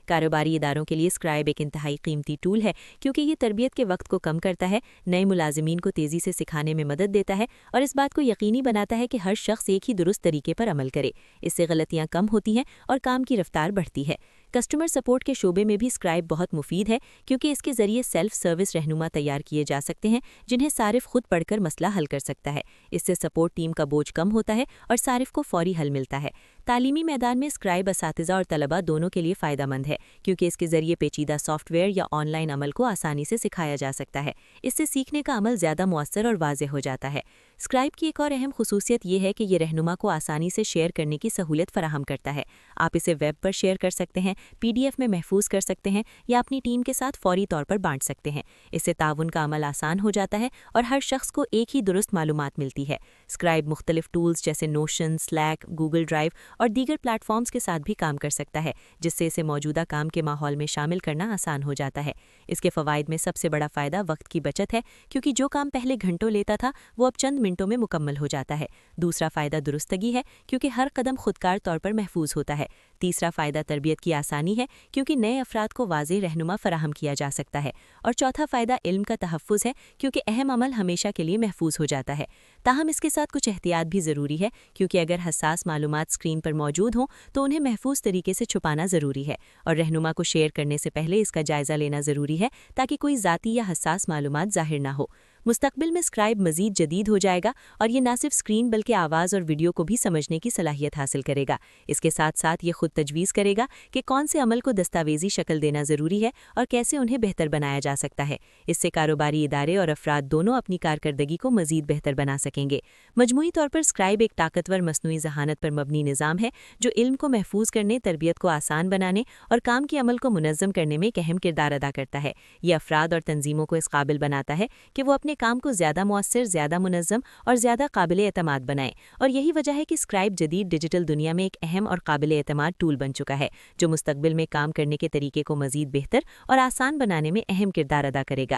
کاروباری اداروں کے لیے اسکرائب ایک انتہائی قیمتی ٹول ہے کیونکہ یہ تربیت کے وقت کو کم کرتا ہے، نئے ملازمین کو تیزی سے سکھانے میں مدد دیتا ہے اور اس بات کو یقینی بناتا ہے کہ ہر شخص ایک ہی درست طریقے پر عمل کرے۔ اس سے غلطیاں کم ہوتی ہیں اور کام کی رفتار بڑھتی ہے۔ کسٹمر سپورٹ کے شعبے میں بھی اسکرائب بہت مفید ہے کیونکہ اس کے ذریعے سیلف سروس رہنما تیار کیے جا سکتے ہیں جنہیں صارف خود پڑھ کر مسئلہ حل کر سکتا ہے۔ اس سے سپورٹ ٹیم کا بوجھ کم ہوتا ہے اور صارف کو فوری حل ملتا ہے۔ تعلیمی میدان میں اسکرائب اساتذہ اور طلباء دونوں کے لیے فائدہ مند ہے کیونکہ اس کے ذریعے پیچیدہ سافٹ ویئر یا آن لائن عمل کو آسانی سے سکھایا جا سکتا ہے۔ اس سے سیکھنے کا عمل زیادہ مؤثر اور واضح ہو جاتا ہے۔ اسکرائب کی ایک اور اہم خصوصیت یہ ہے کہ یہ رہنما کو آسانی سے شیئر کرنے کی سہولت فراہم کرتا ہے۔ آپ اسے ویب پر شیئر کر سکتے ہیں، PDF میں محفوظ کر سکتے ہیں یا اپنی ٹیم کے ساتھ فوری طور پر بانٹ سکتے ہیں۔ اس سے تعاون کا عمل آسان ہو جاتا ہے اور ہر شخص کو ایک ہی درست معلومات ملتی ہے۔ اسکرائب مختلف ٹولز جیسے نوشن، سلیک، گوگل ڈرائیو اور دیگر پلیٹ فارمز کے ساتھ بھی کام کر سکتا ہے، جس سے اسے موجودہ کام کے ماحول میں شامل کرنا آسان ہو جاتا ہے۔ اس کے فوائد میں سب سے بڑا فائدہ وقت کی بچت ہے کیونکہ جو کام پہلے گھنٹوں لیتا تھا وہ اب چند منٹوں میں مکمل ہو جاتا ہے۔ دوسرا فائدہ درستگی ہے کیونکہ ہر قدم خودکار طور پر محفوظ ہوتا ہے۔ تیسرا فائدہ تربیت کی آسانی ہے کیونکہ نئے افراد کو واضح رہنما فراہم کیا جا سکتا ہے۔ اور چوتھا فائدہ علم کا تحفظ ہے کیونکہ اہم عمل ہمیشہ کے لیے محفوظ ہو جاتا ہے۔ تاہم اس کے ساتھ کچھ احتیاط بھی ضروری ہے کیونکہ اگر حساس معلومات اسکرین پر موجود ہوں تو انہیں محفوظ طریقے سے چھپانا ضروری ہے اور رہنما کو شیئر کرنے سے پہلے اس کا جائزہ لینا ضروری ہے تاکہ کوئی ذاتی یا حساس معلومات ظاہر نہ ہو۔ مستقبل میں اسکرائب مزید جدید ہو جائے گا اور یہ نہ صرف اسکرین بلکہ آواز اور ویڈیو کو بھی سمجھنے کی صلاحیت حاصل کرے گا۔ اس کے ساتھ ساتھ یہ خود تجویز کرے گا کہ کون سے عمل کو دستاویزی شکل دینا ضروری ہے اور کیسے انہیں بہتر بنایا جا سکتا ہے۔ اس سے کاروباری ادارے اور افراد دونوں اپنی کارکردگی کو مزید بہتر بنا سکیں گے۔ مجموعی طور پر اسکرائب ایک طاقتور مصنوعی ذہانت پر مبنی نظام ہے جو علم کو محفوظ کرنے، تربیت کو آسان بنانے اور کام کے عمل کو منظم کرنے میں ایک اہم کردار ادا کرتا ہے۔ یہ افراد اور تنظیموں کو اس قابل بناتا ہے کہ وہ اپنے کام کو زیادہ مؤثر، زیادہ منظم اور زیادہ قابل اعتماد بنائیں، اور یہی وجہ ہے کہ اسکرائب جدید ڈیجیٹل دنیا میں ایک اہم اور قابل اعتماد ٹول بن چکا ہے جو مستقبل میں کام کرنے کے طریقے کو مزید بہتر اور آسان بنانے میں اہم کردار ادا کرے گا۔